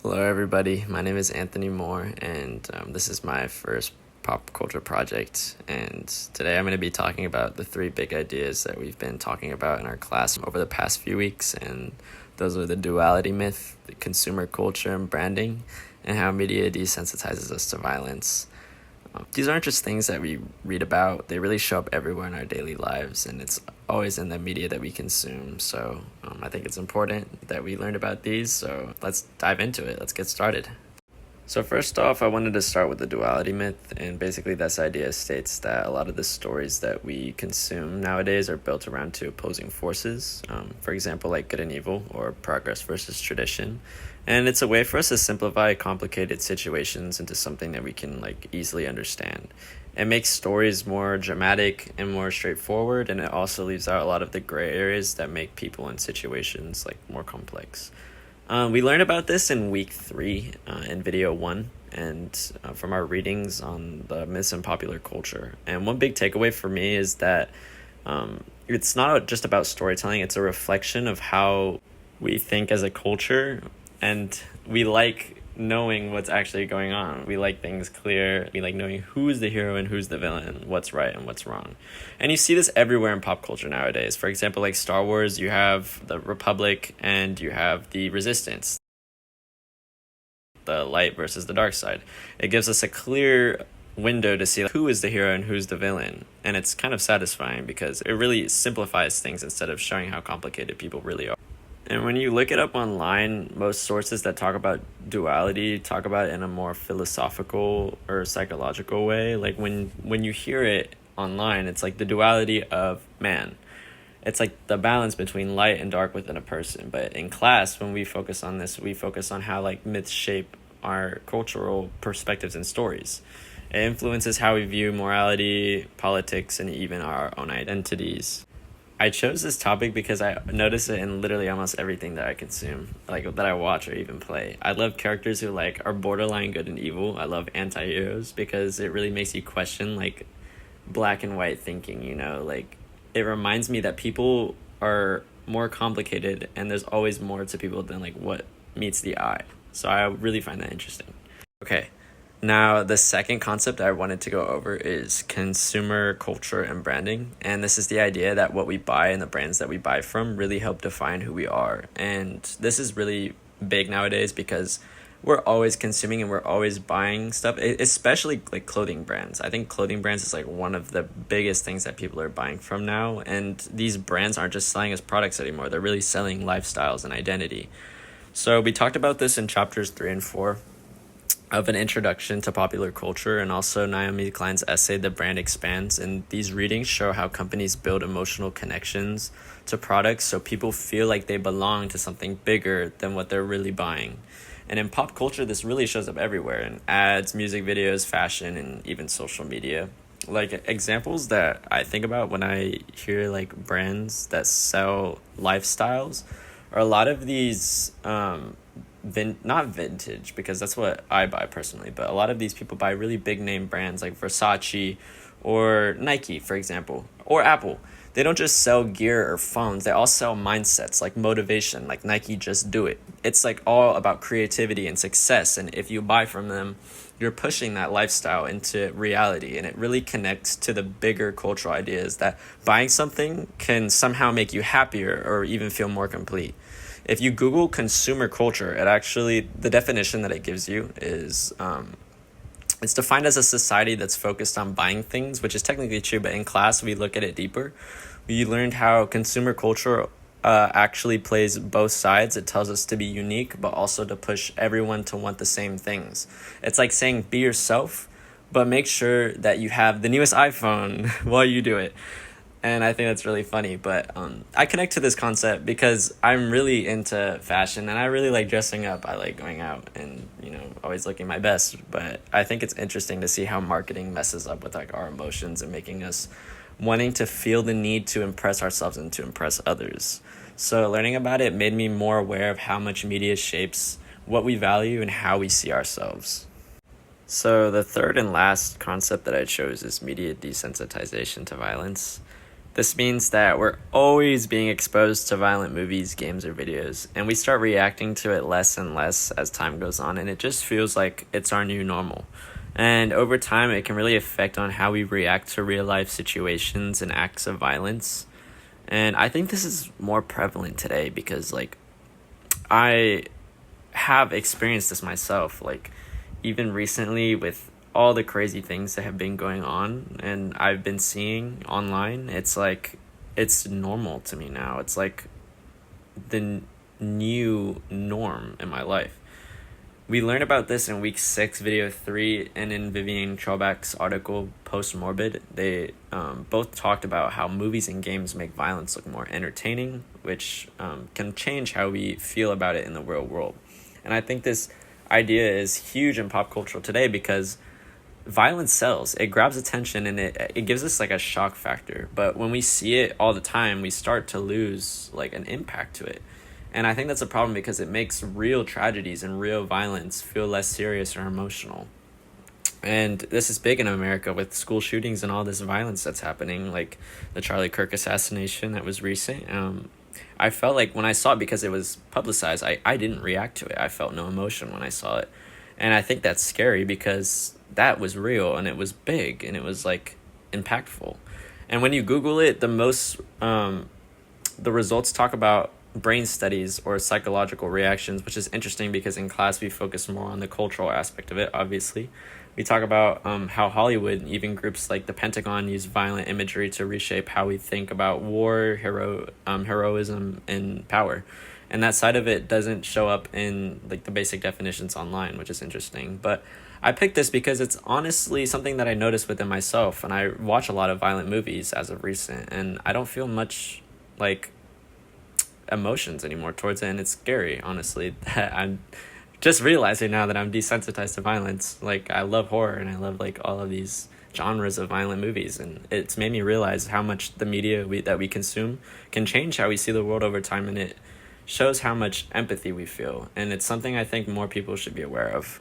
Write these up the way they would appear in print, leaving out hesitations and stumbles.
Hello, everybody. My name is Anthony Moore, and this is my first pop culture project. And today I'm going to be talking about the three big ideas that we've been talking about in our class over the past few weeks. And those are the duality myth, the consumer culture and branding, and how media desensitizes us to violence. These aren't just things that we read about, they really show up everywhere in our daily lives, and it's always in the media that we consume. So I think it's important that we learn about these. So let's dive into it. Let's get started. So first off, I wanted to start with the duality myth, and basically this idea states that a lot of the stories that we consume nowadays are built around two opposing forces, for example, like good and evil, or progress versus tradition. And it's a way for us to simplify complicated situations into something that we can easily understand. It makes stories more dramatic and more straightforward, and it also leaves out a lot of the gray areas that make people and situations more complex. We learned about this in week 3 in video 1 and from our readings on the myths and popular culture. And one big takeaway for me is that it's not just about storytelling, it's a reflection of how we think as a culture, and we like knowing what's actually going on. We like things clear. We like knowing who's the hero and who's the villain, what's right and what's wrong. And you see this everywhere in pop culture nowadays. For example, like Star Wars, you have the Republic and you have the Resistance, the light versus the dark side. It gives us a clear window to see who is the hero and who's the villain. And it's kind of satisfying because it really simplifies things instead of showing how complicated people really are. And when you look it up online, most sources that talk about duality talk about it in a more philosophical or psychological way. Like when you hear it online, it's like the duality of man. It's like the balance between light and dark within a person. But in class, when we focus on this, we focus on how myths shape our cultural perspectives and stories. It influences how we view morality, politics, and even our own identities. I chose this topic because I notice it in literally almost everything that I consume, that I watch or even play. I love characters who are borderline good and evil. I love anti-heroes because it really makes you question black and white thinking, it reminds me that people are more complicated and there's always more to people than what meets the eye. So I really find that interesting. Okay. Now, the second concept I wanted to go over is consumer culture and branding. And this is the idea that what we buy and the brands that we buy from really help define who we are. And this is really big nowadays because we're always consuming and we're always buying stuff, especially clothing brands. I think clothing brands is one of the biggest things that people are buying from now. And these brands aren't just selling us products anymore. They're really selling lifestyles and identity. So we talked about this in chapters 3 and 4. Of an introduction to popular culture, and also Naomi Klein's essay, The Brand Expands. And these readings show how companies build emotional connections to products so people feel like they belong to something bigger than what they're really buying. And in pop culture, this really shows up everywhere in ads, music videos, fashion, and even social media. Examples that I think about when I hear brands that sell lifestyles are a lot of these not vintage, because that's what I buy personally, but a lot of these people buy really big name brands like Versace or Nike, for example, or Apple. They don't just sell gear or phones, they all sell mindsets, motivation, Nike Just Do It. It's all about creativity and success, and if you buy from them, you're pushing that lifestyle into reality, and it really connects to the bigger cultural ideas that buying something can somehow make you happier or even feel more complete. If you Google consumer culture, the definition that it gives you is it's defined as a society that's focused on buying things, which is technically true, but in class we look at it deeper. We learned how consumer culture actually plays both sides. It tells us to be unique, but also to push everyone to want the same things. It's like saying be yourself, but make sure that you have the newest iPhone while you do it. And I think that's really funny, but I connect to this concept because I'm really into fashion and I really like dressing up. I like going out and, always looking my best. But I think it's interesting to see how marketing messes up with our emotions and making us wanting to feel the need to impress ourselves and to impress others. So learning about it made me more aware of how much media shapes what we value and how we see ourselves. So the third and last concept that I chose is media desensitization to violence. This means that we're always being exposed to violent movies, games, or videos, and we start reacting to it less and less as time goes on, and it just feels like it's our new normal. And over time, it can really affect on how we react to real life situations and acts of violence. And I think this is more prevalent today because, like, I have experienced this myself, like, even recently with all the crazy things that have been going on and I've been seeing online. It's like it's normal to me now. It's like the new norm in my life. We learned about this in week 6, video 3, and in Vivian Traubach's article, Post Morbid. They both talked about how movies and games make violence look more entertaining, which can change how we feel about it in the real world. And I think this idea is huge in pop culture today because violence sells. It grabs attention and it gives us like a shock factor. But when we see it all the time, we start to lose like an impact to it. And I think that's a problem because it makes real tragedies and real violence feel less serious or emotional. And this is big in America with school shootings and all this violence that's happening, like the Charlie Kirk assassination that was recent. I felt like when I saw it, because it was publicized, I didn't react to it. I felt no emotion when I saw it. And I think that's scary because that was real and it was big and it was like impactful. And when you Google it, the results talk about brain studies or psychological reactions, which is interesting because in class we focus more on the cultural aspect of it, obviously. We talk about how Hollywood, even groups like the Pentagon, use violent imagery to reshape how we think about war, heroism, and power. And that side of it doesn't show up in like the basic definitions online, which is interesting. But I picked this because it's honestly something that I noticed within myself, and I watch a lot of violent movies as of recent, and I don't feel much like emotions anymore towards it, and it's scary, honestly. I'm just realizing now that I'm desensitized to violence. Like, I love horror and I love like all of these genres of violent movies, and it's made me realize how much the media that we consume can change how we see the world over time, and it shows how much empathy we feel, and it's something I think more people should be aware of.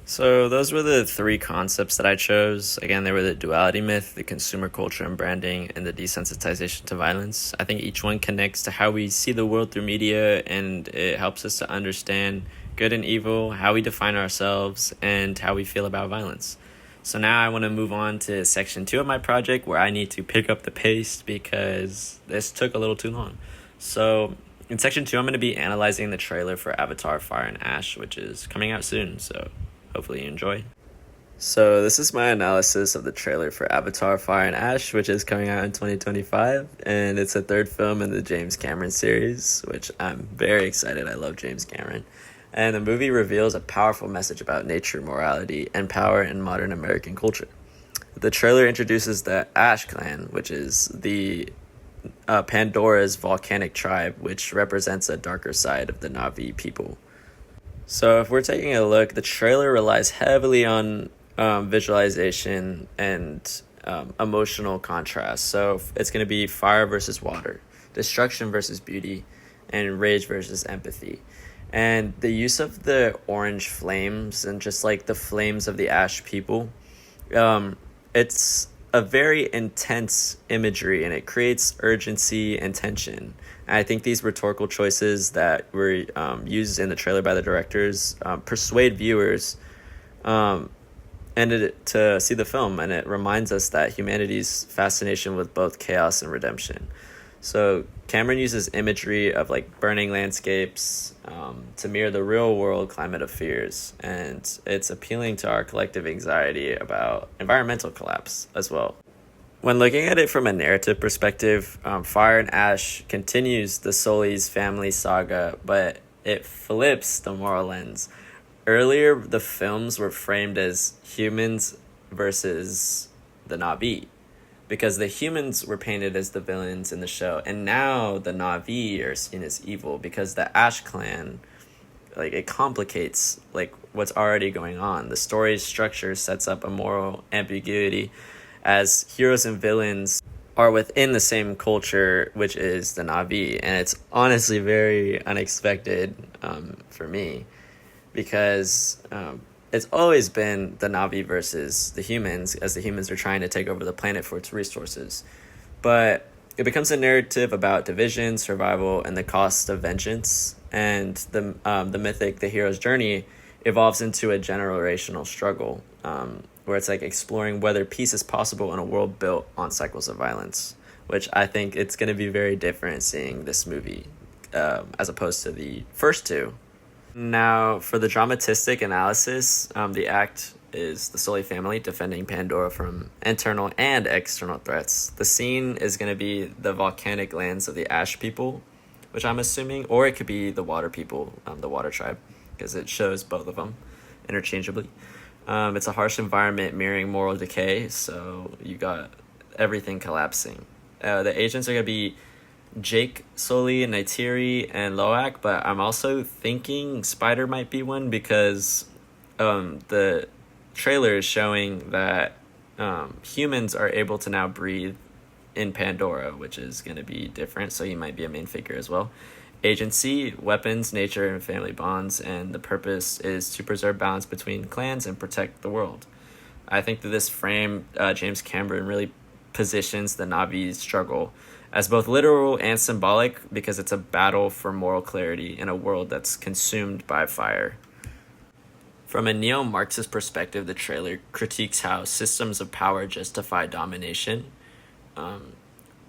So those were the 3 concepts that I chose. Again, they were the duality myth, the consumer culture and branding, and the desensitization to violence. I think each one connects to how we see the world through media, and it helps us to understand good and evil, how we define ourselves, and how we feel about violence. So now I want to move on to section 2 of my project, where I need to pick up the pace because this took a little too long. So in section 2, I'm going to be analyzing the trailer for Avatar: Fire and Ash, which is coming out soon, so hopefully you enjoy. So this is my analysis of the trailer for Avatar: Fire and Ash, which is coming out in 2025, and it's a 3rd film in the James Cameron series, which I'm very excited. I love James Cameron. And the movie reveals a powerful message about nature, morality, and power in modern American culture. The trailer introduces the Ash Clan, which is the Pandora's volcanic tribe, which represents a darker side of the Na'vi people. So if we're taking a look, the trailer relies heavily on visualization and emotional contrast. So it's going to be fire versus water, destruction versus beauty, and rage versus empathy. And the use of the orange flames and just like the flames of the ash people, it's a very intense imagery and it creates urgency and tension. And I think these rhetorical choices that were used in the trailer by the directors persuade viewers to see the film, and it reminds us that humanity's fascination with both chaos and redemption. So Cameron uses imagery of like burning landscapes to mirror the real world climate of fears, and it's appealing to our collective anxiety about environmental collapse as well. When looking at it from a narrative perspective, Fire and Ash continues the Sully's family saga, but it flips the moral lens. Earlier, the films were framed as humans versus the Na'vi, because the humans were painted as the villains in the show, and now the Na'vi are seen as evil because the Ash Clan, like, it complicates like what's already going on. The story's structure sets up a moral ambiguity as heroes and villains are within the same culture, which is the Na'vi, and it's honestly very unexpected for me because it's always been the Na'vi versus the humans, as the humans are trying to take over the planet for its resources. But it becomes a narrative about division, survival, and the cost of vengeance. And the mythic, the hero's journey, evolves into a generational struggle, where it's like exploring whether peace is possible in a world built on cycles of violence, which I think it's going to be very different seeing this movie as opposed to the first two. Now, for the dramatistic analysis, the act is the Sully family defending Pandora from internal and external threats. The scene is going to be the volcanic lands of the Ash people, which I'm assuming, or it could be the Water people, the Water tribe, because it shows both of them interchangeably. It's a harsh environment mirroring moral decay, so you got everything collapsing. The agents are going to be Jake, Sully, Neytiri, and Loak, but I'm also thinking Spider might be one because the trailer is showing that humans are able to now breathe in Pandora, which is going to be different, so he might be a main figure as well. Agency, weapons, nature, and family bonds, and the purpose is to preserve balance between clans and protect the world. I think that this frame, James Cameron really positions the Na'vi struggle as both literal and symbolic because it's a battle for moral clarity in a world that's consumed by fire. From a neo-Marxist perspective, the trailer critiques how systems of power justify domination.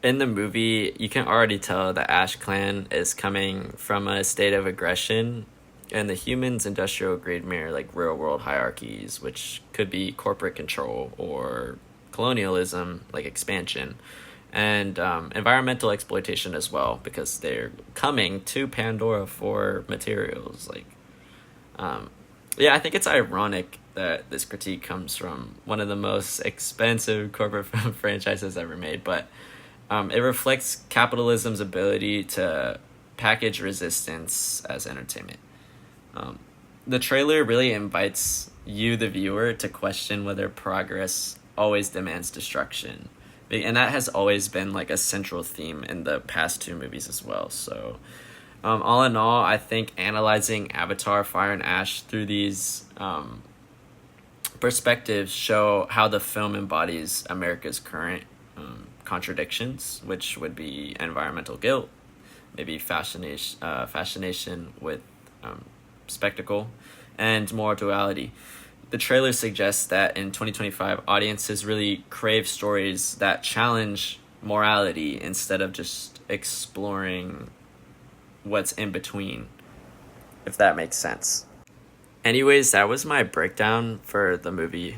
In the movie, you can already tell the Ash Clan is coming from a state of aggression, and the humans' industrial grade mirror like real-world hierarchies, which could be corporate control or colonialism, like expansion, and environmental exploitation as well, because they're coming to Pandora for materials. I think it's ironic that this critique comes from one of the most expensive corporate franchises ever made, but it reflects capitalism's ability to package resistance as entertainment. The trailer really invites you, the viewer, to question whether progress always demands destruction. And that has always been like a central theme in the past two movies as well. So all in all, I think analyzing Avatar, Fire and Ash through these perspectives show how the film embodies America's current contradictions, which would be environmental guilt, maybe fascination with spectacle, and moral duality. The trailer suggests that in 2025, audiences really crave stories that challenge morality instead of just exploring what's in between, if that makes sense. Anyways, that was my breakdown for the movie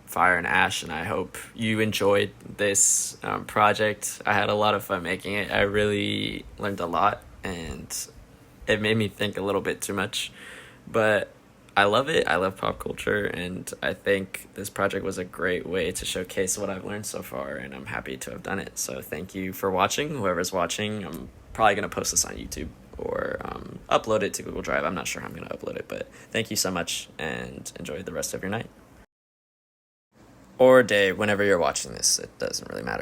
Fire and Ash, and I hope you enjoyed this project. I had a lot of fun making it. I really learned a lot, and it made me think a little bit too much, but I love it. I love pop culture, and I think this project was a great way to showcase what I've learned so far, and I'm happy to have done it. So thank you for watching. Whoever's watching, I'm probably going to post this on YouTube or upload it to Google Drive. I'm not sure how I'm going to upload it, but thank you so much, and enjoy the rest of your night. Or day, whenever you're watching this. It doesn't really matter.